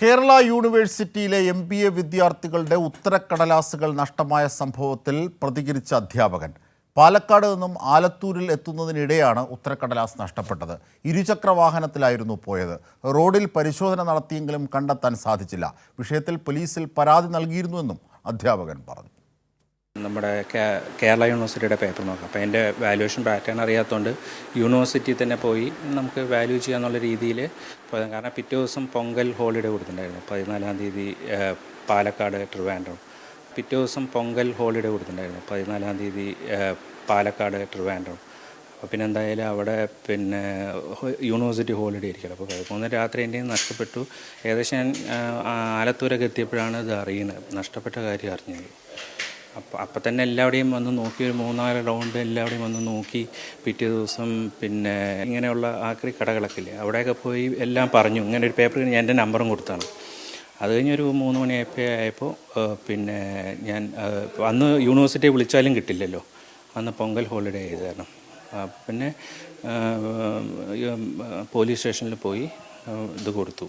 കേരള യൂണിവേഴ്സിറ്റിയിലെ MBA വിദ്യാർത്ഥികളുടെ ഉത്തരക്കടലാസുകൾ നഷ്ടമായ സംഭവത്തിൽ പ്രതികരിച്ച അധ്യാപകൻ. പാലക്കാട് നിന്നും ആലത്തൂരിൽ എത്തുന്നതിനിടെയാണ് ഉത്തരക്കടലാസ് നഷ്ടപ്പെട്ടത്. ഇരുചക്ര വാഹനത്തിലായിരുന്നു പോയത്. റോഡിൽ പരിശോധന നടത്തിയെങ്കിലും കണ്ടെത്താൻ സാധിച്ചില്ല. വിഷയത്തിൽ പോലീസിൽ പരാതി നൽകിയിരുന്നുവെന്നും അധ്യാപകൻ പറഞ്ഞു. നമ്മുടെ കേരള യൂണിവേഴ്സിറ്റിയുടെ പേപ്പർ നോക്കാം. അപ്പോൾ അതിൻ്റെ വാല്യുവേഷൻ പാറ്റേൺ അറിയാത്തതുകൊണ്ട് യൂണിവേഴ്സിറ്റി തന്നെ പോയി നമുക്ക് വാല്യൂ ചെയ്യാന്നുള്ള രീതിയിൽ പോയത്. കാരണം പിറ്റേ ദിവസം പൊങ്കൽ ഹോളിഡേ കൊടുത്തിട്ടുണ്ടായിരുന്നു. 14-ാം തീയതി പാലക്കാട് ട്രിവാൻഡ്രം. പിറ്റേ ദിവസം പൊങ്കൽ ഹോളിഡേ കൊടുത്തിട്ടുണ്ടായിരുന്നു. 14-ാം തീയതി പാലക്കാട് ട്രിവാൻഡ്രം. അപ്പോൾ പിന്നെ എന്തായാലും അവിടെ യൂണിവേഴ്സിറ്റി ഹോളിഡേ ആയിരിക്കുമല്ലോ. അപ്പോൾ 13 രാത്രി എൻ്റെ നഷ്ടപ്പെട്ടു. ഏകദേശം ഞാൻ ആലത്തൂരൊക്കെ എത്തിയപ്പോഴാണ് ഇത് അറിയുന്നത്, നഷ്ടപ്പെട്ട കാര്യം അറിഞ്ഞത്. അപ്പം തന്നെ എല്ലാവരുടെയും വന്ന് നോക്കി, ഒരു 3-4 റൗണ്ട് എല്ലാവരുടെയും വന്ന് നോക്കി. പിറ്റേ ദിവസം ഇങ്ങനെയുള്ള ആക്രി കടകളൊക്കെ ഇല്ലേ, അവിടെയൊക്കെ പോയി എല്ലാം പറഞ്ഞു. ഇങ്ങനെ ഒരു പേപ്പർ ഞാൻ എൻ്റെ നമ്പറും കൊടുത്താണ്. അത് കഴിഞ്ഞൊരു 3 മണിയായപ്പോൾ ഞാൻ അന്ന് യൂണിവേഴ്സിറ്റി വിളിച്ചാലും കിട്ടില്ലല്ലോ, അന്ന് പൊങ്കൽ ഹോളിഡേ ആയത് കാരണം. പിന്നെ പോലീസ് സ്റ്റേഷനിൽ പോയി ഇത് കൊടുത്തു.